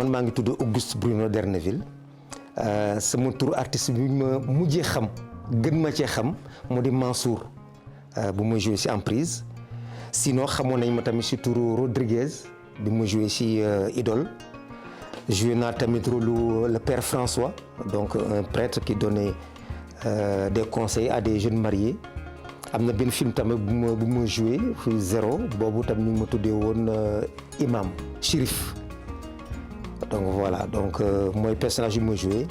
man maa ngi tudd Auguste Bruno D'Erneville sama tur artiste bi ma mujjee xam gën ma cee xam moo di Mansour bu ma joué ci Emprise sinon xamoon nañ ma tamit ci turu Rodriguez bi ma joué ci Idole joué naa tamit rôle le père François donc un prêtre qui donnait des conseils à des jeunes mariés am na benn film tamit bu ma joué fi Zéro boobu tam ñu ma tuddee woon imam Chérif donc voilà donc mooy personnage yu ma joué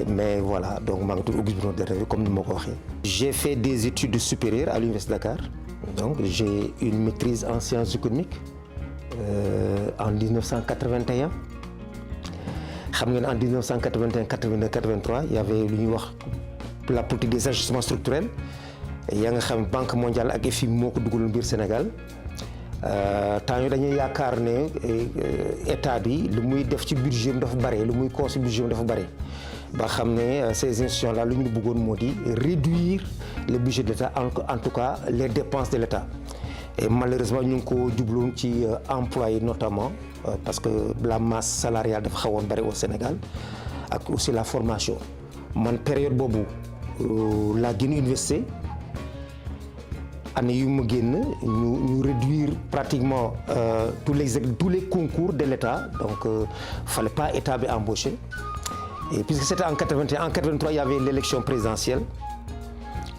mais voilà donc maa ngi tudd Auguste Bruno D'Erneville comme ni ma ko waxee. J'ai fait des études supérieures à l'université de Dakar donc j'ai une maîtrise en sciences économiques en 1981 xam ngeen en 1981 82 83 il y avait lu ñuy wax la politique des ajustements structurels yaa nga xam Banque mondiale ak FMI moo ko dugaloon biir Sénégal temps yii dañuy yaakaar ne état bi lu muy def ci budget am dafa bare lu muy consul budget am dafa bare ba xam ne ces institutions là lu ñu bëggoon moo di réduire le budget de l'État en tout cas les dépenses de l'État et malheureusement ñu ngi ko jubloon ci employés notamment parce que la masse salariale dafa xawoon bare au Sénégal ak aussi la formation man période boobu laa génn université. année yu ma génn ñu réduire pratiquement tous les concours de l'État donc fallait pas état bi embaucher et puisque c'était en 81 en 83 il y avait l'élection présidentielle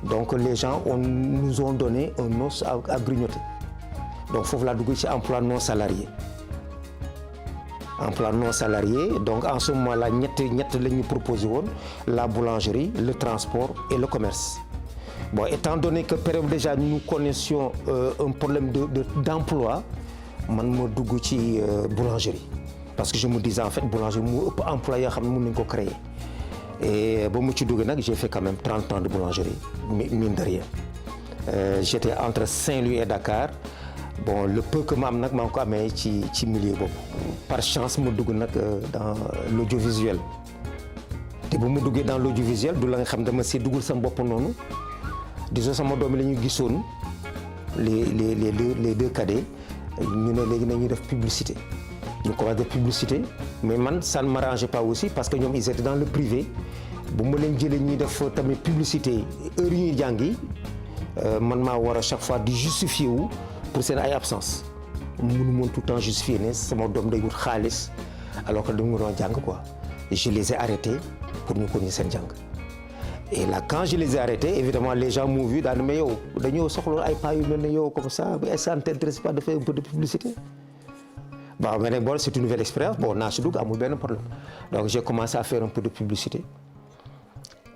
donc les gens nous ont donné un os à grignoter donc foofu laa dugg ci emploi non salarié donc en ce moment là ñett la ñu proposé woon la boulangerie le transport et le commerce. Bon, étant donné que période déjà nous connaissions un problème d'emploi man ma dugg ci boulangerie parce que je me disais en fait boulangerie moo ëpp emploi yoo xam ne mën nañu ko créer et ba mu ci dugg nag j'ai fait quand même 30 ans de boulangerie mine de rien j'étais entre Saint-Louis et Dakar bon le peu que ma am nag maa ngi ko amee ci milieu boobu par chance ma dugg nag dans l'audiovisuel te bu mu duggee dans l'audiovisuel du la nga xam dama si duggul sama bopp noonu disons sama doom yi la ñu gisoon les deux cadets ñu ne léegi nañuy def publicité ñu commencé def publicité mais man ça ne m'arrangeait pas aussi parce que ñoom ils étaient dans le privé bu ma leen jëlee ñuy def tamit publicité heure yi ñuy jàngi man maa war a chaque fois di justifier wu pour seen ay absence mënu moon tout le temps justifier ne sama doom day wut xaalis alors que dañu doon jàng quoi je les ai arrêtés pour ñu continuer seen jàng. Et là quand je les ai arrêtés évidemment les gens m'ont vu daal mais yow dañoo soxla ay pas yu mel ne yow comme ça est-ce que ça ne t'intéresse pas de faire un peu de publicité bon mais nag bon c'est une nouvelle expérience bon naa si dugg amul benn problème donc j'ai commencé à faire un peu de publicité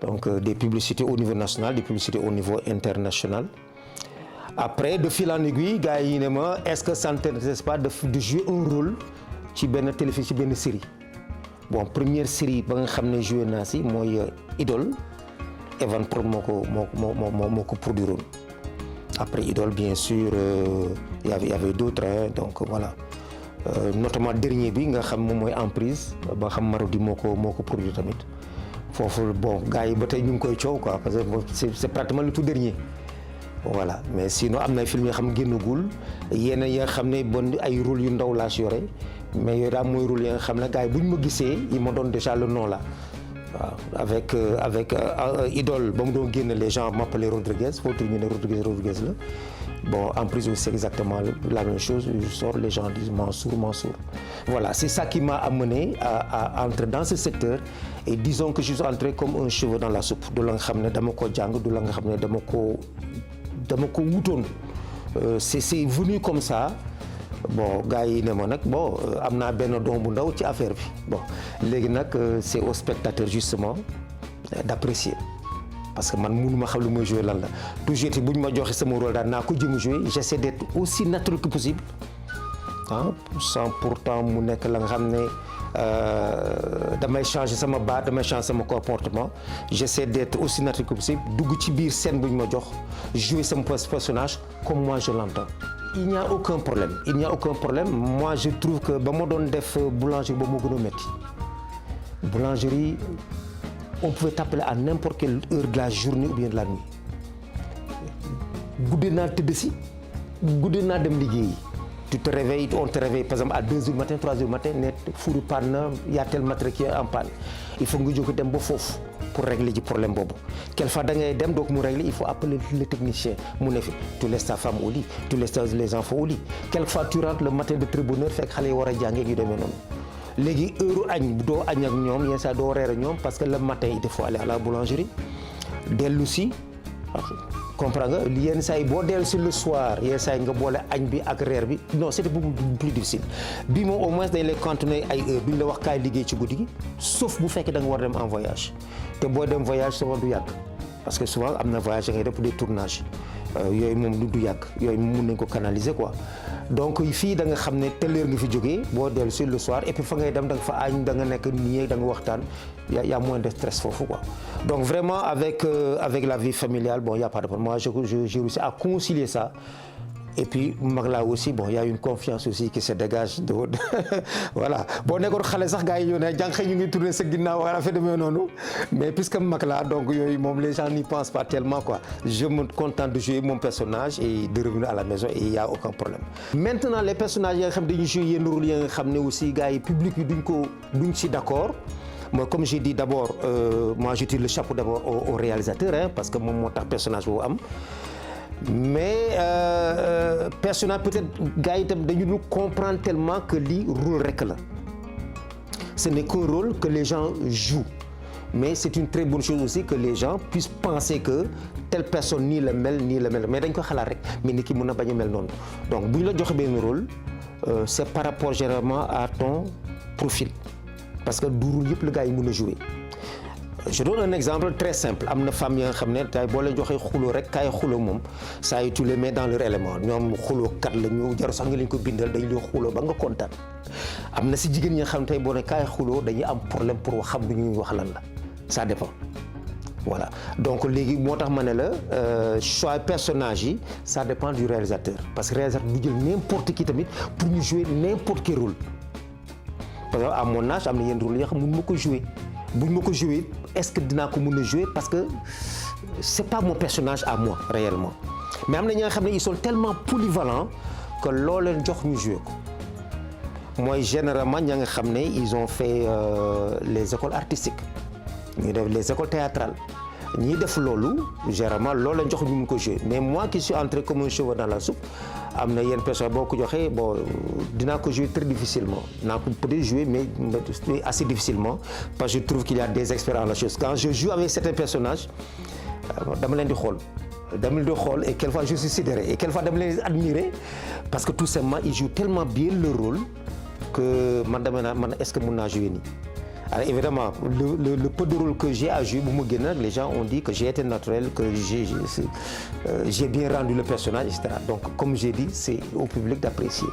donc des publicités au niveau national des publicités au niveau international après de fil en aiguille gars yi ne ma est-ce que ça ne t'intéresse pas de jouer un rôle ci benn téléfilm ci benn série bon première série ba nga xam ne joué naa si mooy Idole Evan Prod moo ko produire après Idole bien sûr y avait d'autres donc voilà notamment dernier bi nga xam moom mooy Emprise ba xam Marodi moo ko produire tamit foofu bon gars yi ba tey ñu ngi koy coow quoi parce que c'est pratiquement le tout dernier voilà mais sinon am na ay film yoo xam génnagul yenn yi nga xam ne bon ay rôle yu ndaw laa si yore mais yooyu daal mooy rôle yi nga xam ne gars yi bu ñu ma gisee ils me donnent déjà le nom là. waaw avec Idole ba mu doon génne les gens m'appelaient Rodriguez foofu ñu ne Rodriguez la bon en prison c'est exactement la même chose je sors les gens disent Mansour voilà c'est ça qui m'a amené à entrer dans ce secteur et disons que je suis entré comme un cheveu dans la soupe du la nga xam ne dama ko jàng du la nga xam ne dama ko wutoon c'est venu comme ça. Bon gars yi ne ma nag bon am naa benn don bu ndaw ci affaire bi bon léegi nag c'est au spectateur justement d'apprécier parce que man mënu ma xam lu may jouer lan la toujours bu ñu ma joxe sama rôle daal naa ko jëm jouer j'essaie d'être aussi naturel que possible sans pourtant mu nekk la nga xam ne damay changer sama baat damay changer sama comportement j'essaie d'être aussi naturel que possible dugg ci biir scène bu ñu ma jox jouer sama personnage comme moi je l'entends. Il n'y a aucun problème moi je trouve que ba ma doon def boulangerie ba moo gën a métti boulangerie on pouvait t'appeler à n'importe quelle heure de la journée ou bien de la nuit guddee naa tëdd si guddee naa dem liggéeyi tu te réveilles, on te réveille par exemple à 2h du matin 3h du matin ne four bi panne na y a tel matériel qui est en panne il faut nga jóg dem ba foofu pour régler ji problème boobu quelquefois da ngay dem donc mu régler il faut appeler le technicien mu ne fi tu laisses ta femme au lit tu laisses les enfants au lit quelquefois tu rentres le matin de très bonne heure fekk xale yi war a jàngee yu demee noonu léegi heure añ doo añ ak ñoom yenn saa doo reer ak ñoom parce que le matin il faut aller à la boulangerie dellu si comprends nga yenn saa yi boo dellu si le soir yenn saa yi nga boole añ bi ak reer bi non c'était beaucoup plus difficile bi moom au moins dañ lay cantonner ay heure duñ la wax kaay liggéey ci guddi gi sauf bu fekkee da nga war dem en voyage te boo dem voyage souvent du yàgg parce que souvent am na voyage da ngay def pour des tournages yooyu moom du yàgg yooyu mun nañ ko canaliser quoi donc fii da nga xam ne telle heure nga fi jógee boo dellu si le soir et puis fa ngay dem da nga fa añ da nga nekk nii da nga waxtaan y a moins de stress foofu quoi donc vraiment avec la vie familiale bon y a pas de problème moi j'ai réussi à concilier ça et puis mag laa aussi bon y a une confiance aussi qui se dégage de voilà boo nekkoon xale sax gars yi ñëw ne jànq ñu ngi tourner sa ginnaaw wala fa demee noonu mais puisque mag laa donc yooyu moom les gens n'y pensent pas tellement quoi je me contente de jouer mon personnage et de revenir à la maison et il y a aucun problème. Maintenant les personnages yi nga xam dañuy jouer yenn rôle yi nga xam ne aussi gars yi public yi duñ ci d'accord. Moi, comme j'ai dit d'abord moi je tire le chapeau d'abord au réalisateur hein, parce que moom moo tax personnage boobu am. Mais personnage peut-être gars yi itam dañu comprendre tellement que lii rôle rek la ce n'est qu'un rôle que les gens jouent mais c'est une très bonne chose aussi que les gens puissent penser que telle personne nii la mel mais dañ ko xalaat rek mais nit ki mën na bañ a mel noonu donc bu ñu la joxe benn rôle c'est par rapport généralement à ton profil parce que du rôle yëpp la gars yi mën a jouer. Je donne un exemple très simple am na femme yi nga xam ne tey boo leen joxee xuloo rek kaay xuloo moom saa yu tu les mets dans leur élément ñoom xuloo kat la ñu jaru sax nga leen ko bindal dañ lay xuloo ba nga kontaan am na si jigéen ñi nga xam ne tey boo ne kaay xuloo dañuy am problème pour wax xam lu ñuy wax lan la ça dépend voilà donc léegi moo tax ma ne la choix personnage yi ça dépend du réalisateur parce que réalisateur du jël n'importe qui tamit pour ñu jouer n'importe quel rôle parce que à mon âge am na yenn rôle yoo xam ne mënu ma ko jouer bu ñu ma ko jouer est-ce que dinaa ko mën a jouer parce que c'est pas mon personnage à moi réellement mais am na ñi nga xam ne ils sont tellement polyvalents que loo leen jox ñu jouer ko mooy généralement ña nga xam ne ils ont fait les écoles artistiques ñu def les écoles théâtrales ñi def loolu généralement loo leen jox ñu mun ko jouer mais moi qui suis entré comme un cheveu dans la soupe am na yenn personne boo ko joxee bon dinaa ko jouer très difficilement dinaa ko peut-être jouer mais assez difficilement parce que je trouve qu'il y a des experts en la chose quand je joue avec certains personnages dama leen di xool et quelquefois je suis sidéré et quelquefois dama leen di admirer parce que tout simplement ils jouent tellement bien le rôle que man dama naa man est-ce que mun naa jouer nii. Alors évidemment le peu de rôle que j'ai à jouer bu mu génn nag les gens ont dit que j'ai été naturel que j'ai bien rendu le personnage etc. Donc comme j'ai dit c'est au public d'apprécier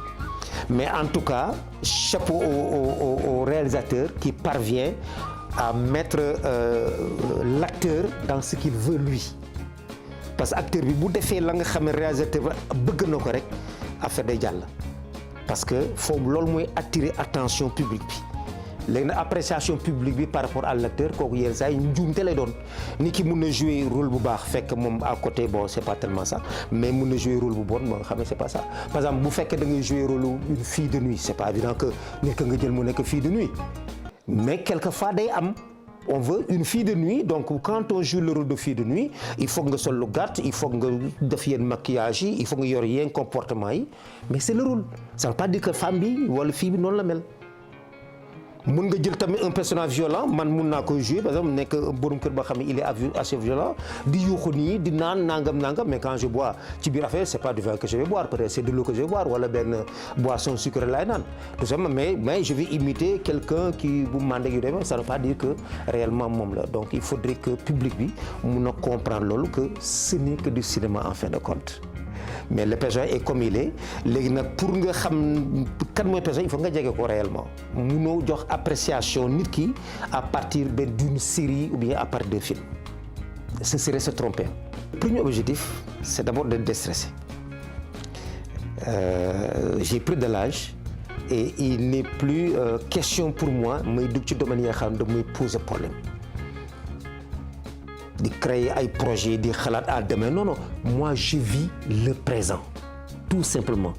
mais en tout cas chapeau au réalisateur qui parvient à mettre l'acteur dans ce qu'il veut lui parce que acteur bi bu defee la nga xam ne réalisateur bëgg na ko rek affaire day jàll parce que foofu loolu mooy attirer attention public bi. léegi nag appréciation publique bi par rapport à l'acteur kooku yenn saa yi njuumte lay doon nit ki mun na jouer rôle bu baax fekk moom à côté bon c'est pas tellement ça mais mun na jouer rôle bu bon moo nga xam ne c'est pas ça par exemple bu fekkee da ngay jouer rôle une fille de nuit c'est pas évident que nit ka nga jël mu nekk fille de nuit mais quelquefois day am on veut une fille de nuit donc quand on joue le rôle de fille de nuit il faut nga sol lu gàtt il faut nga def yenn maquillage yi il faut nga yor yenn comportement yi mais c'est le rôle ça veut pas dire que femme bi wala fille bi noonu la mel. mun nga jël tamit un personnage violent man mun naa koy jouer par exemple nekk borom kër boo xam ne il est assez violent di yuuxu nii di naan nangam mais quand je bois ci biir affaire c'est pas du vin que je vais boire peut-être c'est de l'eau que je vais boire wala benn boisson sucrée laay naan tout simplement mais je vais imiter quelqu'un qui bu mandé yu demee ça ne veut pas dire que réellement moom la donc il faudrait que public bi mun a comprendre loolu que ce n'est que du cinéma en fin de compte. Mais le personnage est comme il est léegi nag pour nga xam kan mooy personnage il faut nga jege ko réellement munoo jox appréciation nit ki à partir d'une série ou bien à partir de film ce serait se tromper. Le premier objectif c'est d'abord de déstresser j'ai pris de l'âge et il n'est plus question pour moi may dugg ci domaine yi nga xam ne damay poser problème di créer ay projets di xalaat à demain non moi je vis le présent tout simplement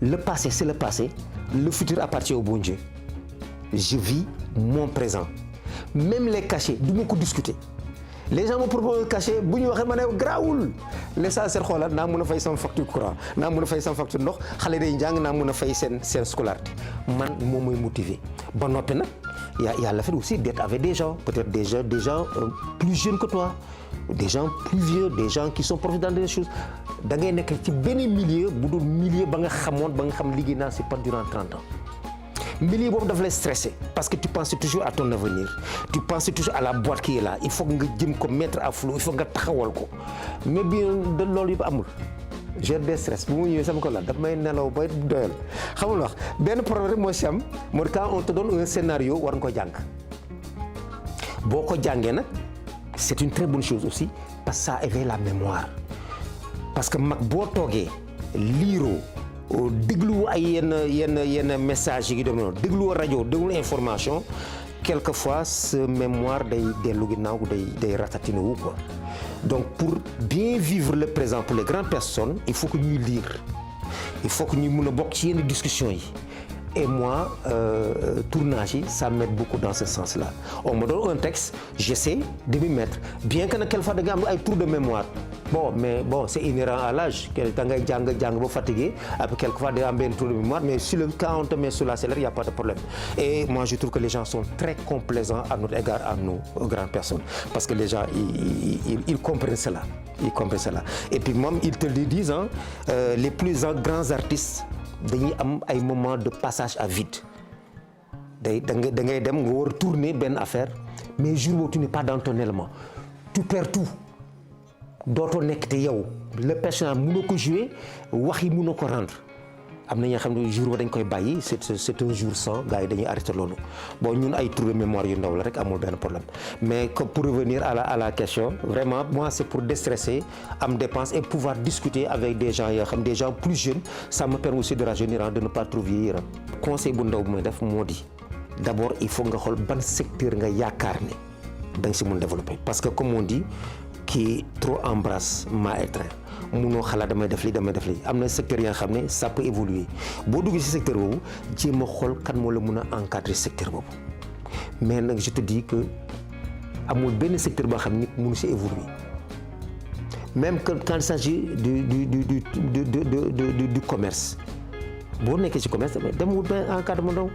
le passé c'est le passé, le futur appartient au bon Dieu. Je vis mon présent. Même les cachets du ma ko discuter. Les gens me proposent un cachet bu ñu waxee ma ne garaawul l'essentiel xoolal naa mën a fay sama facture courant naa mën a fay sama facture ndox xale day njàng naa mën a fay seen scolarité man moom mooy motiver ba noppi nag y a le fait aussi d'être avec des gens peut-être des gens plus jeunes que toi, des gens plus vieux, des gens qui sont professionnels dans des choses da ngay nekk ci benn milieu bu dul milieu ba nga xamoon ba nga xam liggéey naa c'est pas durant 30 ans. Milieu boobu daf lay stressé parce que tu penses toujours à ton avenir, tu penses toujours à la boîte qui est là, il faut nga jëm ko mettre à flot, il faut nga taxawal ko mais bien de loolu yëpp amul. J'ai des stress bu mu ñëwee sama ko la daf may nelaw ba doyal xamul wax benn problème rek moo si am mooy quand on te donne un scénario war nga ko jàng boo ko jàngee nag c'est une très bonne chose aussi parce que ça éveille la mémoire parce que mag boo toogee liiroo déglu ay yenn message yi dem noonu déglu rajo déglu information quelquefois ce mémoire day dellu ginnaaw day ratatiner wu quoi. Donc pour bien vivre le présent pour les grandes personnes il faut que ñuy lire il faut que ñuy mën a bokk ci yenn discussions yi et moi tournage yi ça m'aide beaucoup dans ce sens-là. On me donne un texte j'essaie de m'y mettre bien que nag quelquefois da nga am ay trous de mémoire mais c'est inhérent à l'âge da ngay jàng ba fatigué après quelquefois da nga am benn trou de mémoire mais quand on te met sur la sellette il y a pas de problème. Et moi je trouve que les gens sont très complaisants à notre égard à nous grandes personnes parce que les gens ils comprennent cela. Ils comprennent cela et puis moom ils te le disent les plus grands artistes dañuy am ay moments de passage à vide da ngay dem nga war a tourner benn affaire mais jour boobu tu n'es pas dans ton élément tu perds tout dootoo nekk te yow le personnage mënoo ko jouer wax yi mënoo ko rendre am na ñoo xam ne jour ba dañ koy bàyyi c'est un jour sans gars yi dañuy arrêter loolu bon ñun ay trous de mémoire yu ndaw la rek amul benn problème mais comme pour revenir à la question vraiment moi c'est pour déstresser am dépense et pouvoir discuter avec des gens yoo xam des gens plus jeunes ça me permet aussi de rajeunir de ne pas trop vieillir. Conseil bu ndaw bu may def moo di d'abord il faut nga xool ban secteur nga yaakaar ne da nga si mën développer parce que comme on dit qui trop embrasse mal étreint munoo xalaat damay def lii am na secteur yoo xam ne ça peut évoluer boo duggee ci secteur boobu jéem a xool kan moo la mën a encadrer secteur boobu mais nag je te dis que amul benn secteur boo xam ne mënu ci évoluer même que quand il s'agit du commerce boo nekkee ci commerce dem wut benn encadrement ndaw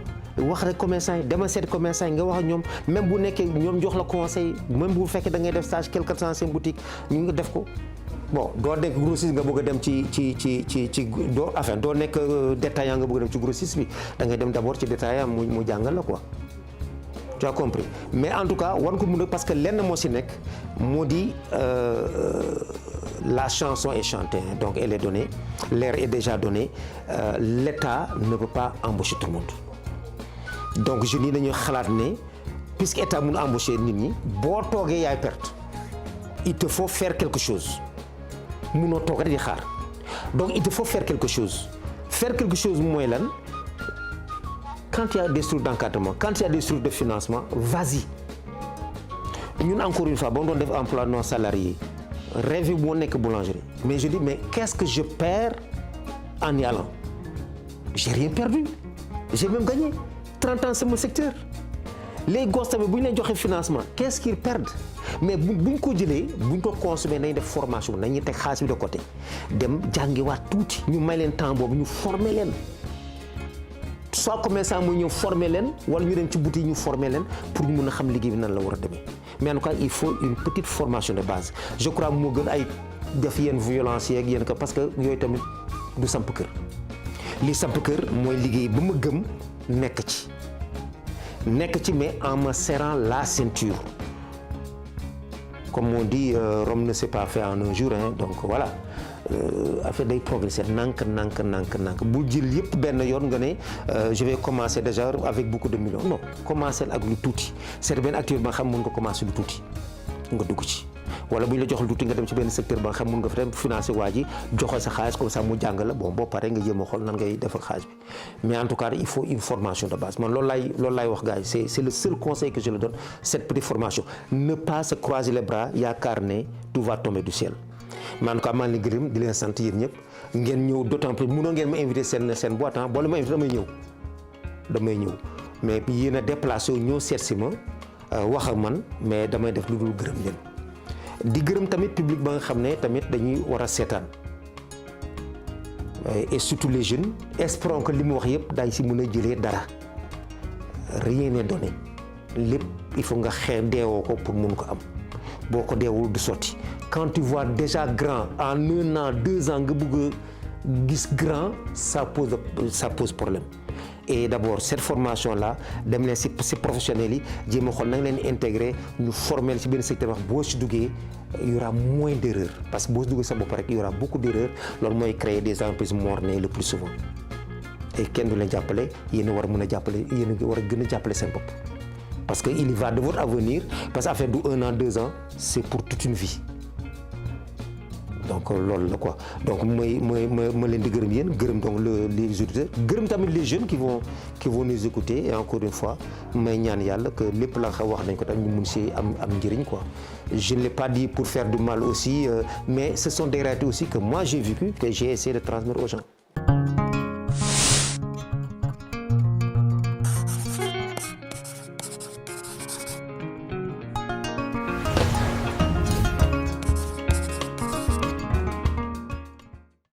wax rek commerçant yi dama seet commerçant yi nga wax ak ñoom même bu nekkee ñoom jox la conseil même bu fekkee da ngay def stage quelque temps seen boutique ñu ngi def ko. Bon doo nekk grossiste nga bëgg a dem ci doo nekk détaillant nga bëgg a dem ci grossiste bi da ngay dem d'abord ci détaillant mu jàngal la quoi tu as compris mais en tout cas war ko mën a parce que lenn moo si nekk moo di la chanson est chantée donc elle est donnée l'air est déjà donné l'État ne peut pas embaucher tout le monde donc jeunes yi dañuy xalaat ne puisque État mun a embaucher nit ñi boo toogee yaay perte il te faut faire quelque chose. Munoo toog rek di xaar donc il te faut faire quelque chose mooy lan quand il y a des structures d'encadrement quand il y a des structures de financement vas-y ñun encore une fois ba mu doon def emploi non salarié rêve moo nekk boulangerie mais je dis mais qu'est-ce que je perds en y allant j'ai rien perdu j'ai même gagné 30 ans sama secteur les gosses tamit bu ñu leen joxe financement qu'est-ce qu'ils perdent mais buñ ko jëlee buñ ko consommer nañ def formation nañuy teg xaalis bi de côté dem jàngiwaat tuuti ñu may leen temps boobu ñu former leen soit commerçant muy ñëw former leen wala ñu dem ci boutique ñu former leen pour ñu mën a xam liggéey bi nan la war a demee mais en tout cas il faut une petite formation de base je crois moo gën ay def yenn violence yeeg yenn ko parce que yooyu tamit du samp kër li samp kër mooy liggéey ba ma gëm nekk ci mais en me serrant la ceinture comme on dit Rome ne s'est pas fait en un jour donc voilà affaire day progresser nank bu jël yëpp benn yoon nga ne je vais commencer déjà avec beaucoup de millions non commencer ak lu tuuti c'est benn activité ba xam mën nga commencer lu tuuti nga dugg ci wala bu ñu la jox lu tuuti nga dem ci benn secteur ba xam mën nga fa dem financer waa ji joxal sa xaalis comme ça mu jàng la bon boo paree nga jéem a xool nan ngay def ak xaalis bi mais en tout cas il faut une formation de base man loolu laay wax gars yi c'est le seul conseil que je le donne cette petite formation ne pas se croiser les bras yaakaar ne tout va tomber du ciel mais en tout cas maa ngi leen gërëm di leen sant yéen ñëpp ngeen ñëw d'autant plus mënoon ngeen ma invité seen boîte ah boo la ma invité damay ñëw mais yéen a déplacé wu ñëw seet si ma wax ak man mais damay def lu dul gërëm leen di gërëm tamit public ba nga xam ne tamit dañuy war a seetaan et surtout les jeunes espérons que li mu wax yëpp dañ si mën a jëlee dara rien n'est donné lépp il faut nga xeex deewoo ko pour mun ko am boo ko deewul du sotti quand tu vois déjà grand en 1 an 2 ans nga bëgg a gis grand ça pose problème et d'abord cette formation là dem leen si professionnels yi jéem a xool na nga leen intégré ñu former ci benn secteur wax boo si duggee il y aura moins d'erreurs parce que boo si duggee sa bopp rek il y aura beaucoup d'erreurs loolu mooy créer des entreprises mort-nées le plus souvent et kenn du leen jàppale yéen a war a mën a jàppale yéen a war a gën a jàppale seen bopp parce que il y va de votre avenir parce que affaire du 1 an 2 ans c'est pour toute une vie donc loolu la quoi donc ma leen di gërëm yéen gërëm donc les auditeurs gërëm tamit les jeunes qui vont nous écouter et encore une fois may ñaan yàlla que lépp la nga wax nañ ko tam ñu mun si am njëriñ quoi je ne l'ai pas dit pour faire du mal aussi mais ce sont des réalités aussi que moi j'ai vécu que j'ai essayé de transmettre aux gens